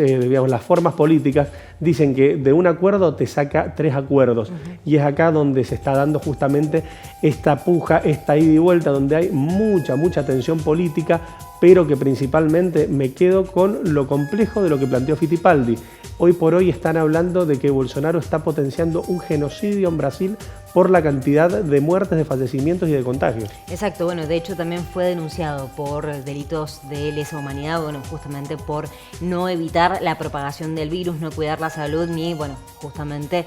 formas políticas, dicen que de un acuerdo te saca 3 acuerdos. Y es acá donde se está dando justamente esta puja, esta ida y vuelta, donde hay mucha tensión política, pero que principalmente me quedo con lo complejo de lo que planteó Fittipaldi. Hoy por hoy están hablando de que Bolsonaro está potenciando un genocidio en Brasil por la cantidad de muertes, de fallecimientos y de contagios. Exacto, bueno, de hecho también fue denunciado por delitos de lesa humanidad, bueno, justamente por no evitar la propagación del virus, no cuidar la salud, ni, bueno, justamente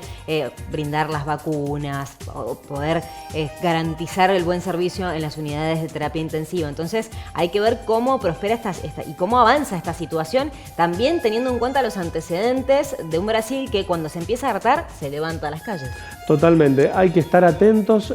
brindar las vacunas, o poder garantizar el buen servicio en las unidades de terapia intensiva. Entonces hay que ver cómo prospera y cómo avanza esta situación, también teniendo en cuenta los antecedentes de un Brasil que cuando se empieza a hartar se levanta a las calles. Totalmente, hay que estar atentos.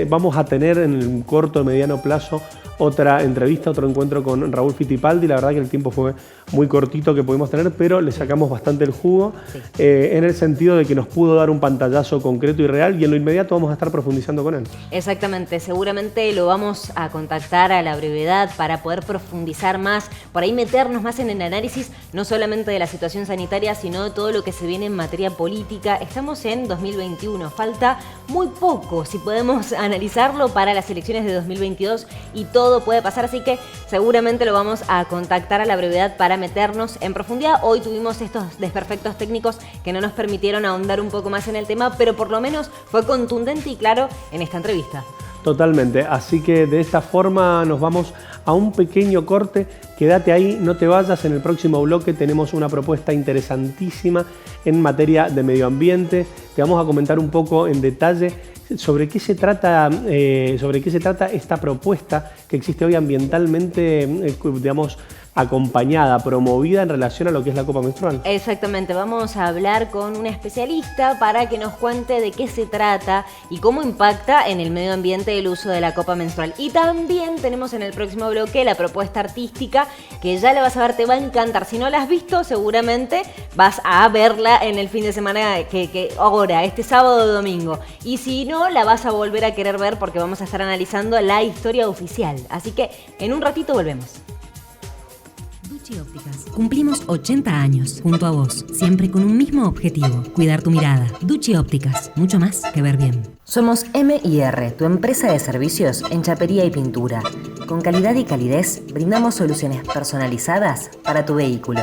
Vamos a tener en el corto y mediano plazo otra entrevista, otro encuentro con Raúl Fittipaldi. La verdad que el tiempo fue muy cortito que pudimos tener, pero le sacamos bastante el jugo, en el sentido de que nos pudo dar un pantallazo concreto y real, y en lo inmediato vamos a estar profundizando con él. Exactamente, seguramente lo vamos a contactar a la brevedad para poder profundizar más, por ahí meternos más en el análisis, no solamente de la situación sanitaria, sino de todo lo que se viene en materia política. Estamos en 2021, falta muy poco, si podemos analizarlo, para las elecciones de 2022 y todo puede pasar, así que seguramente lo vamos a contactar a la brevedad para meternos en profundidad. Hoy tuvimos estos desperfectos técnicos que no nos permitieron ahondar un poco más en el tema, pero por lo menos fue contundente y claro en esta entrevista. Totalmente, así que de esta forma nos vamos a un pequeño corte. Quédate ahí, no te vayas. En el próximo bloque tenemos una propuesta interesantísima en materia de medio ambiente. Te vamos a comentar un poco en detalle sobre qué se trata esta propuesta que existe hoy ambientalmente, digamos, acompañada, promovida en relación a lo que es la copa menstrual. Exactamente, vamos a hablar con una especialista para que nos cuente de qué se trata y cómo impacta en el medio ambiente el uso de la copa menstrual. Y también tenemos en el próximo bloque la propuesta artística, que ya la vas a ver, te va a encantar. Si no la has visto, seguramente vas a verla en el fin de semana que ahora, este sábado o domingo. Y si no, la vas a volver a querer ver porque vamos a estar analizando la historia oficial. Así que en un ratito volvemos. Ducci Ópticas. Cumplimos 80 años junto a vos, siempre con un mismo objetivo: cuidar tu mirada. Ducci Ópticas, mucho más que ver bien. Somos M&R, tu empresa de servicios en chapería y pintura. Con calidad y calidez, brindamos soluciones personalizadas para tu vehículo.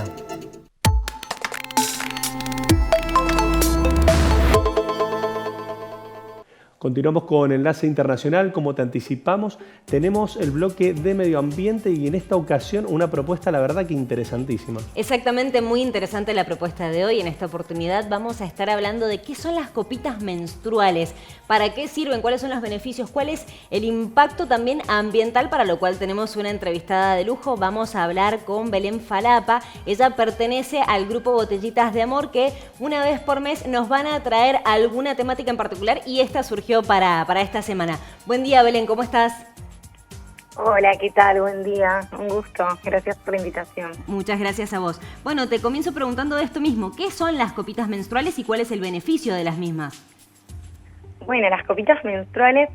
Continuamos con Enlace Internacional. Como te anticipamos, tenemos el bloque de medio ambiente y en esta ocasión una propuesta, la verdad, que interesantísima. Exactamente, muy interesante la propuesta de hoy. En esta oportunidad vamos a estar hablando de qué son las copitas menstruales, para qué sirven, cuáles son los beneficios, cuál es el impacto también ambiental, para lo cual tenemos una entrevistada de lujo. Vamos a hablar con Belén Falapa. Ella pertenece al grupo Botellitas de Amor, que una vez por mes nos van a traer alguna temática en particular, y esta surgió para esta semana. Buen día, Belén, ¿cómo estás? Hola, ¿qué tal? Buen día, un gusto. Gracias por la invitación. Muchas gracias a vos. Bueno, te comienzo preguntando de esto mismo. ¿Qué son las copitas menstruales y cuál es el beneficio de las mismas? Bueno, las copitas menstruales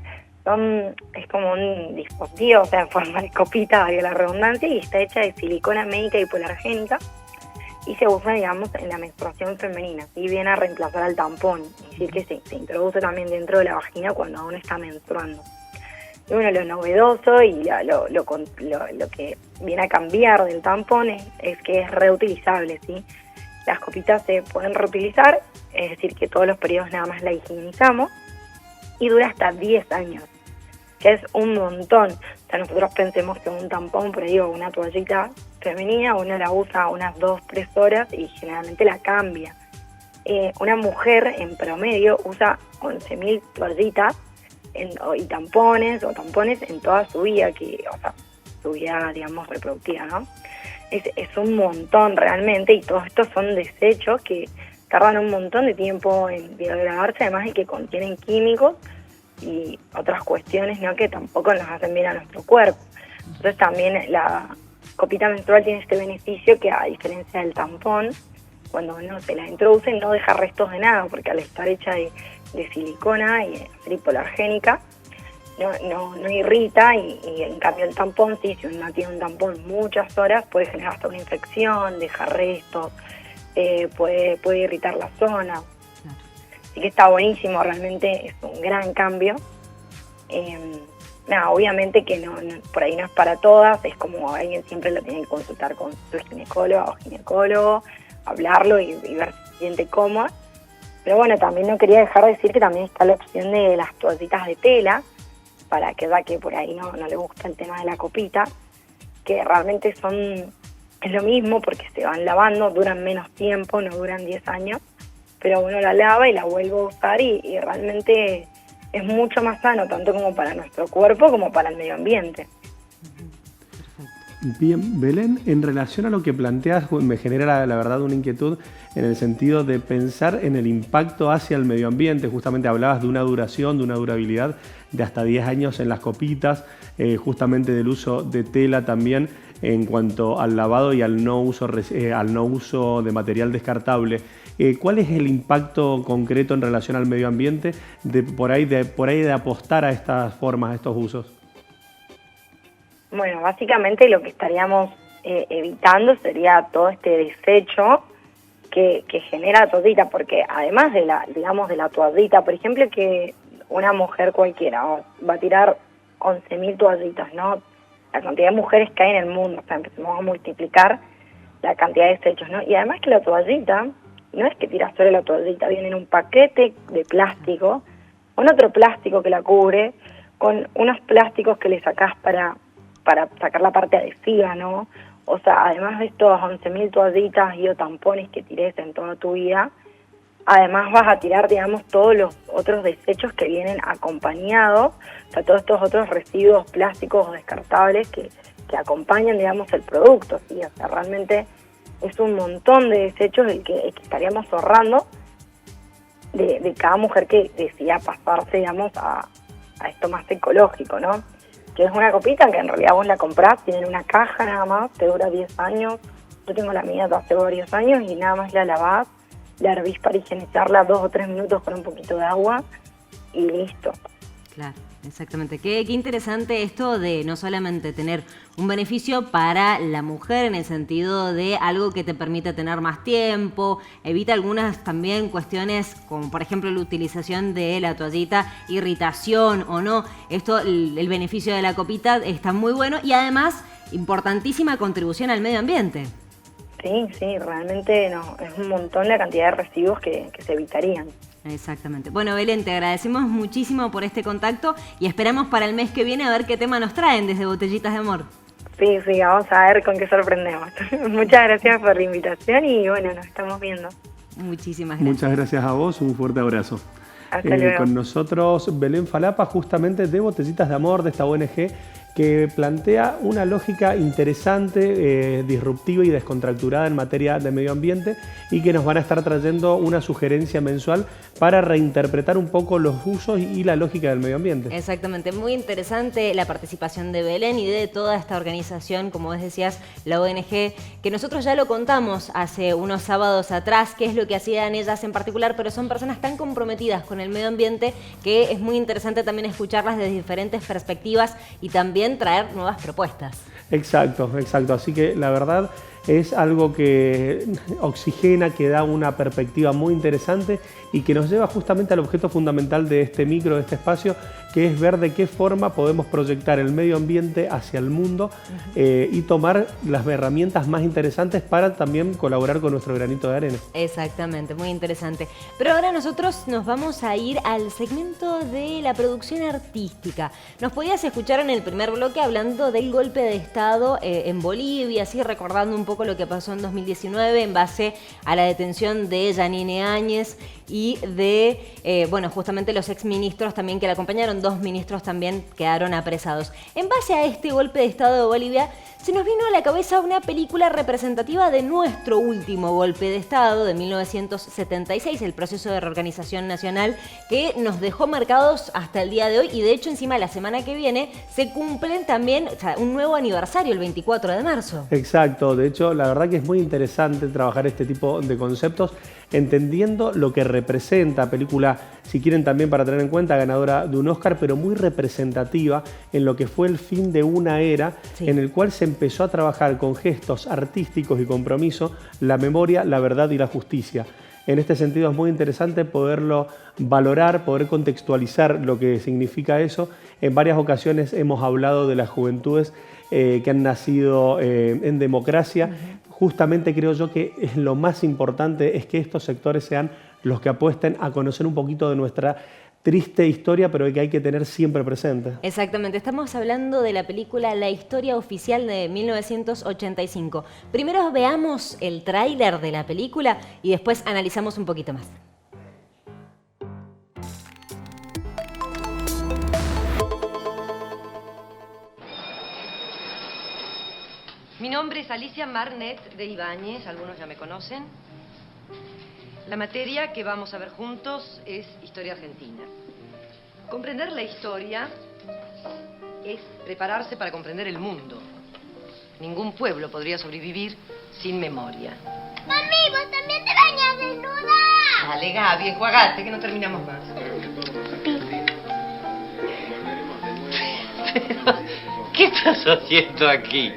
es como un dispositivo, o sea, en forma de copita, valga la redundancia, y está hecha de silicona médica hipoalergénica y se usa, digamos, en la menstruación femenina, y viene a reemplazar al tampón, es decir, que se introduce también dentro de la vagina cuando uno está menstruando. Y bueno, lo novedoso y lo que viene a cambiar del tampón es que es reutilizable, ¿sí? Las copitas se pueden reutilizar, es decir, que todos los periodos nada más la higienizamos, y dura hasta 10 años, que es un montón. O sea, nosotros pensemos que un tampón, por ahí, o una toallita femenina, uno la usa unas 2-3 horas y generalmente la cambia. Una mujer en promedio usa 11.000 toallitas y tampones en toda su vida, su vida, digamos, reproductiva, ¿no? Es un montón realmente, y todos estos son desechos que tardan un montón de tiempo en biodegradarse, además de que contienen químicos y otras cuestiones, ¿no?, que tampoco nos hacen bien a nuestro cuerpo. Entonces también la copita menstrual tiene este beneficio que, a diferencia del tampón, cuando uno se la introduce no deja restos de nada, porque al estar hecha de silicona y ser hipoalergénica, no irrita, y en cambio el tampón, sí, si uno tiene un tampón muchas horas, puede generar hasta una infección, deja restos, puede irritar la zona. Así que está buenísimo, realmente es un gran cambio. Obviamente que no, por ahí no es para todas, es como alguien siempre lo tiene que consultar con su ginecóloga o ginecólogo, hablarlo y ver si se siente cómoda. Pero bueno, también no quería dejar de decir que también está la opción de las toallitas de tela, para que ya que por ahí no le gusta el tema de la copita, que realmente es lo mismo porque se van lavando, duran menos tiempo, no duran 10 años, pero uno la lava y la vuelve a usar y realmente es mucho más sano, tanto como para nuestro cuerpo como para el medio ambiente. Bien, Belén, en relación a lo que planteas, me genera la verdad una inquietud en el sentido de pensar en el impacto hacia el medio ambiente. Justamente hablabas de una duración, de una durabilidad de hasta 10 años en las copitas, justamente del uso de tela también en cuanto al lavado y al no uso de material descartable. ¿Cuál es el impacto concreto en relación al medio ambiente por ahí de apostar a estas formas, a estos usos? Bueno, básicamente lo que estaríamos evitando sería todo este desecho que genera la toallita, porque además de la toallita, por ejemplo, que una mujer cualquiera va a tirar 11.000 toallitas, ¿no? La cantidad de mujeres que hay en el mundo, o sea, empezamos a multiplicar la cantidad de desechos, ¿no? Y además que la toallita, no es que tiras solo la toallita, viene en un paquete de plástico, con otro plástico que la cubre, con unos plásticos que le sacás para sacar la parte adhesiva, ¿no? O sea, además de estos 11.000 toallitas y o tampones que tires en toda tu vida, además vas a tirar, digamos, todos los otros desechos que vienen acompañados, o sea, todos estos otros residuos plásticos o descartables que acompañan, digamos, el producto, ¿sí? O sea, realmente es un montón de desechos el que estaríamos ahorrando de cada mujer que decida pasarse, digamos, a esto más ecológico, ¿no? Que es una copita que en realidad vos la comprás, tiene una caja nada más, te dura 10 años. Yo tengo la mía de hace varios años y nada más la lavás, la hervís para higienizarla 2 o 3 minutos con un poquito de agua y listo. Claro, exactamente. Qué interesante esto de no solamente tener un beneficio para la mujer en el sentido de algo que te permite tener más tiempo, evita algunas también cuestiones como por ejemplo la utilización de la toallita, irritación o no. Esto, el beneficio de la copita está muy bueno y además importantísima contribución al medio ambiente. Sí, realmente no, es un montón la cantidad de residuos que se evitarían. Exactamente. Bueno, Belén, te agradecemos muchísimo por este contacto y esperamos para el mes que viene a ver qué tema nos traen desde Botellitas de Amor. Sí, vamos a ver con qué sorprendemos. Muchas gracias por la invitación y bueno, nos estamos viendo. Muchísimas gracias. Muchas gracias a vos, un fuerte abrazo. Hasta luego. Con nosotros Belén Falapa, justamente de Botellitas de Amor, de esta ONG, que plantea una lógica interesante, disruptiva y descontracturada en materia de medio ambiente y que nos van a estar trayendo una sugerencia mensual para reinterpretar un poco los usos y la lógica del medio ambiente. Exactamente, muy interesante la participación de Belén y de toda esta organización, como vos decías, la ONG, que nosotros ya lo contamos hace unos sábados atrás, qué es lo que hacían ellas en particular, pero son personas tan comprometidas con el medio ambiente que es muy interesante también escucharlas desde diferentes perspectivas y también traer nuevas propuestas. Exacto. Así que la verdad es algo que oxigena, que da una perspectiva muy interesante y que nos lleva justamente al objeto fundamental de este micro, de este espacio, que es ver de qué forma podemos proyectar el medio ambiente hacia el mundo y tomar las herramientas más interesantes para también colaborar con nuestro granito de arena. Exactamente, muy interesante. Pero ahora nosotros nos vamos a ir al segmento de la producción artística. Nos podías escuchar en el primer bloque hablando del golpe de Estado en Bolivia, así recordando un poco lo que pasó en 2019 en base a la detención de Yanine Áñez y de, justamente los exministros también que la acompañaron, 2 ministros también quedaron apresados. En base a este golpe de Estado de Bolivia, se nos vino a la cabeza una película representativa de nuestro último golpe de Estado de 1976, el proceso de reorganización nacional, que nos dejó marcados hasta el día de hoy y de hecho encima la semana que viene se cumplen también un nuevo aniversario, el 24 de marzo. Exacto, de hecho la verdad que es muy interesante trabajar este tipo de conceptos entendiendo lo que representa, película, si quieren también para tener en cuenta, ganadora de un Oscar, pero muy representativa en lo que fue el fin de una era en el cual se empezó a trabajar con gestos artísticos y compromiso la memoria, la verdad y la justicia. En este sentido es muy interesante poderlo valorar, poder contextualizar lo que significa eso. En varias ocasiones hemos hablado de las juventudes que han nacido en democracia. Justamente creo yo que es lo más importante es que estos sectores sean los que apuesten a conocer un poquito de nuestra triste historia, pero que hay que tener siempre presente. Exactamente, estamos hablando de la película La Historia Oficial de 1985. Primero veamos el tráiler de la película y después analizamos un poquito más. Mi nombre es Alicia Marnet de Ibáñez, algunos ya me conocen. La materia que vamos a ver juntos es Historia Argentina. Comprender la historia es prepararse para comprender el mundo. Ningún pueblo podría sobrevivir sin memoria. Mami, ¿vos también te bañas desnuda? Dale, Gaby, enjuagate, que no terminamos más. ¿Qué estás haciendo aquí?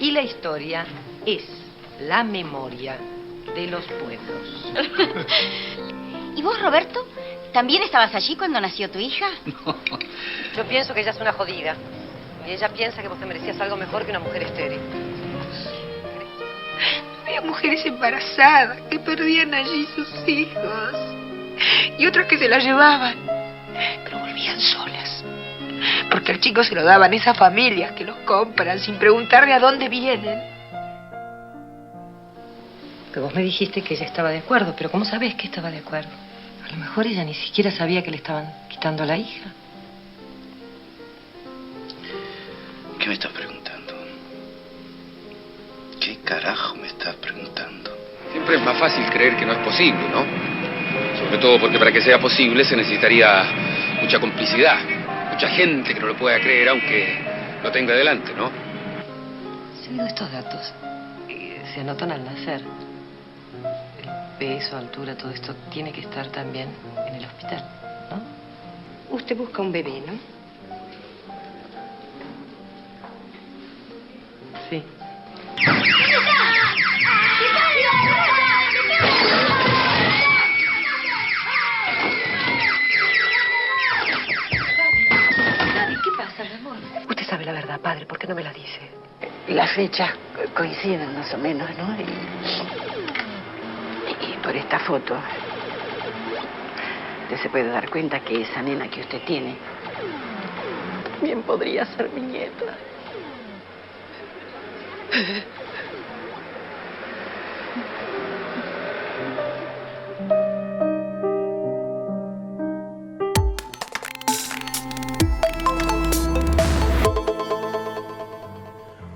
Y la historia es la memoria de los pueblos. ¿Y vos, Roberto? ¿También estabas allí cuando nació tu hija? No. Yo pienso que ella es una jodida. Y ella piensa que vos te merecías algo mejor que una mujer estéril. Había mujeres embarazadas que perdían allí sus hijos. Y otras que se las llevaban, pero volvían solas. Porque al chico se lo daban esas familias que los compran sin preguntarle a dónde vienen. Que vos me dijiste que ella estaba de acuerdo, pero ¿cómo sabés que estaba de acuerdo? A lo mejor ella ni siquiera sabía que le estaban quitando a la hija. ¿Qué me estás preguntando? ¿Qué carajo me estás preguntando? Siempre es más fácil creer que no es posible, ¿no? Sobre todo porque para que sea posible se necesitaría mucha complicidad, mucha gente que no lo pueda creer aunque lo tenga delante, ¿no? Sí, estos datos se anotan al nacer. El peso, altura, todo esto tiene que estar también en el hospital, ¿no? Usted busca un bebé, ¿no? Sí. ¿Qué pasa, mi amor? Usted sabe la verdad, padre, ¿por qué no me la dice? Las fechas coinciden más o menos, ¿no? Y por esta foto, usted se puede dar cuenta que esa nena que usted tiene bien podría ser mi nieta.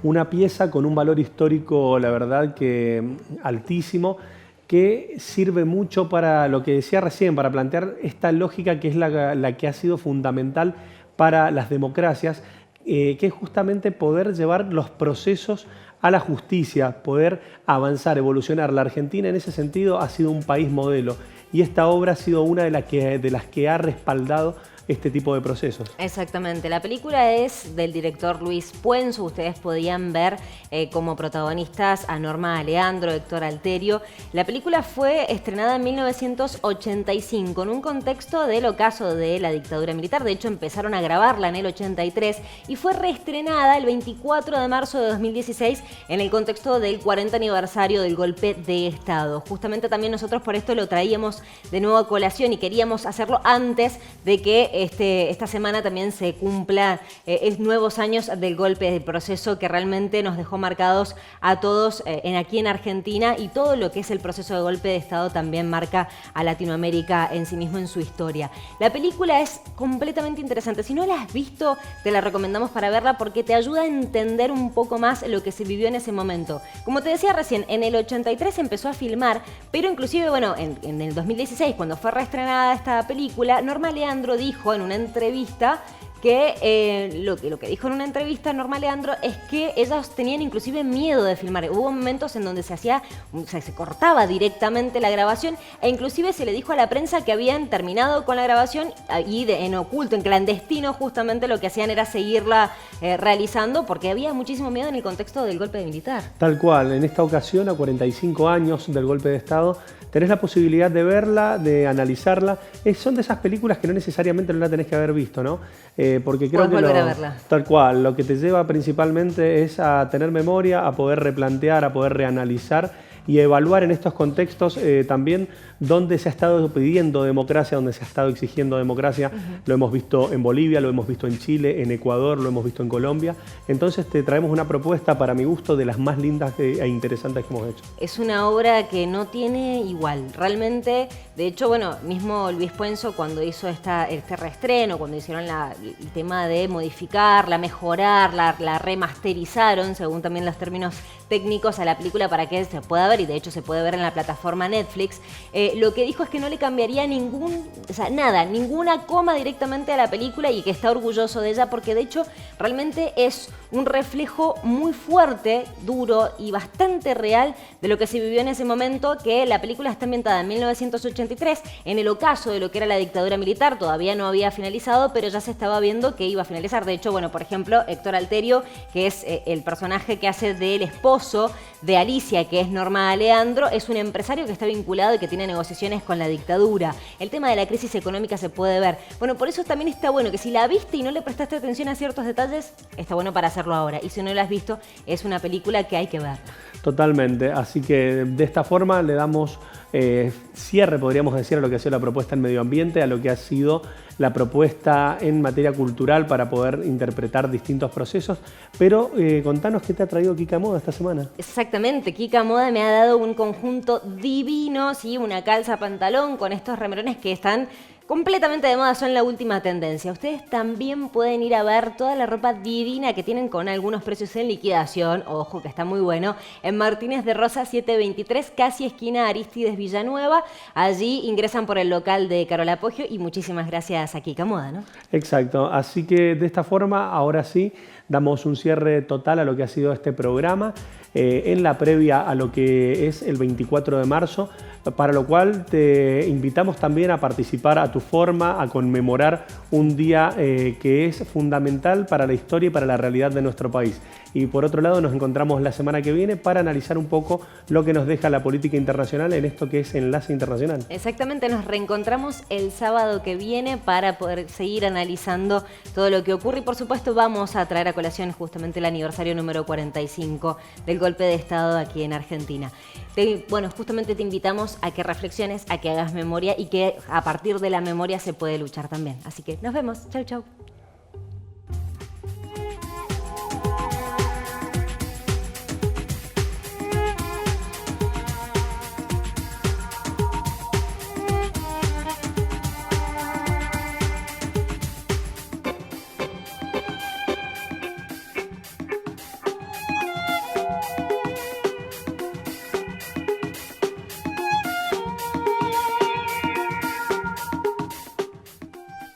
Una pieza con un valor histórico, la verdad, que altísimo, que sirve mucho para lo que decía recién, para plantear esta lógica que es la que ha sido fundamental para las democracias, que es justamente poder llevar los procesos a la justicia, poder avanzar, evolucionar. La Argentina en ese sentido ha sido un país modelo y esta obra ha sido una de las que ha respaldado este tipo de procesos. Exactamente. La película es del director Luis Puenzo. Ustedes podían ver como protagonistas a Norma Aleandro, Héctor Alterio. La película fue estrenada en 1985 en un contexto del ocaso de la dictadura militar. De hecho, empezaron a grabarla en el 83 y fue reestrenada el 24 de marzo de 2016 en el contexto del 40 aniversario del golpe de Estado. Justamente también nosotros por esto lo traíamos de nuevo a colación y queríamos hacerlo antes de que esta semana también se cumpla nuevos años del golpe de proceso que realmente nos dejó marcados a todos aquí en Argentina, y todo lo que es el proceso de golpe de Estado también marca a Latinoamérica en sí mismo en su historia. La película es completamente interesante. Si no la has visto, te la recomendamos para verla porque te ayuda a entender un poco más lo que se vivió en ese momento. Como te decía recién, en el 83 se empezó a filmar, pero inclusive, bueno, en el 2016, cuando fue reestrenada esta película, Norma Aleandro dijo en una entrevista que lo que dijo en una entrevista Norma Aleandro es que ellas tenían inclusive miedo de filmar. Hubo momentos en donde se cortaba directamente la grabación e inclusive se le dijo a la prensa que habían terminado con la grabación y en oculto, en clandestino, justamente lo que hacían era seguirla realizando porque había muchísimo miedo en el contexto del golpe militar. Tal cual, en esta ocasión, a 45 años del golpe de Estado, tenés la posibilidad de verla, de analizarla. Son de esas películas que no necesariamente no la tenés que haber visto, ¿no? Porque creo que volver a verla. Tal cual, lo que te lleva principalmente es a tener memoria, a poder replantear, a poder reanalizar y evaluar en estos contextos también dónde se ha estado pidiendo democracia, dónde se ha estado exigiendo democracia. Lo hemos visto en Bolivia, lo hemos visto en Chile, en Ecuador, lo hemos visto en Colombia. Entonces te traemos una propuesta, para mi gusto, de las más lindas e interesantes que hemos hecho. Es una obra que no tiene igual, realmente. De hecho, bueno, mismo Luis Puenzo, cuando hizo este reestreno, cuando hicieron el tema de modificarla, mejorarla, la remasterizaron, según también los términos técnicos, a la película para que se pueda ver, y de hecho se puede ver en la plataforma Netflix. Lo que dijo es que no le cambiaría ninguna coma directamente a la película, y que está orgulloso de ella, porque de hecho realmente es un reflejo muy fuerte, duro y bastante real de lo que se vivió en ese momento, que la película está ambientada en 1983, en el ocaso de lo que era la dictadura militar. Todavía no había finalizado, pero ya se estaba viendo que iba a finalizar. De hecho, bueno, por ejemplo, Héctor Alterio, que es el personaje que hace del esposo de Alicia, que es Norma Aleandro, es un empresario que está vinculado y que tiene negociaciones con la dictadura. El tema de la crisis económica se puede ver. Bueno, por eso también está bueno que si la viste y no le prestaste atención a ciertos detalles, está bueno para hacerlo ahora. Y si no la has visto, es una película que hay que ver. Totalmente, así que de esta forma le damos cierre, podríamos decir, a lo que ha sido la propuesta en medio ambiente, a lo que ha sido la propuesta en materia cultural para poder interpretar distintos procesos. Pero contanos qué te ha traído Kika Moda esta semana. Exactamente, Kika Moda me ha dado un conjunto divino, ¿sí? Una calza pantalón con estos remerones que están completamente de moda, son la última tendencia. Ustedes también pueden ir a ver toda la ropa divina que tienen con algunos precios en liquidación, ojo que está muy bueno, en Martínez de Rosa 723, casi esquina Arístides Villanueva. Allí ingresan por el local de Carola Poggio, y muchísimas gracias a Kika Moda, ¿no? Exacto, así que de esta forma, ahora sí, damos un cierre total a lo que ha sido este programa, en la previa a lo que es el 24 de marzo, para lo cual te invitamos también a participar a tu forma, a conmemorar un día que es fundamental para la historia y para la realidad de nuestro país. Y por otro lado, nos encontramos la semana que viene para analizar un poco lo que nos deja la política internacional en esto que es Enlace Internacional. Exactamente, nos reencontramos el sábado que viene para poder seguir analizando todo lo que ocurre, y por supuesto vamos a traer a colación justamente el aniversario número 45 del golpe de Estado aquí en Argentina. Bueno, justamente te invitamos a que reflexiones, a que hagas memoria, y que a partir de la memoria se puede luchar también. Así que nos vemos. Chau, chau.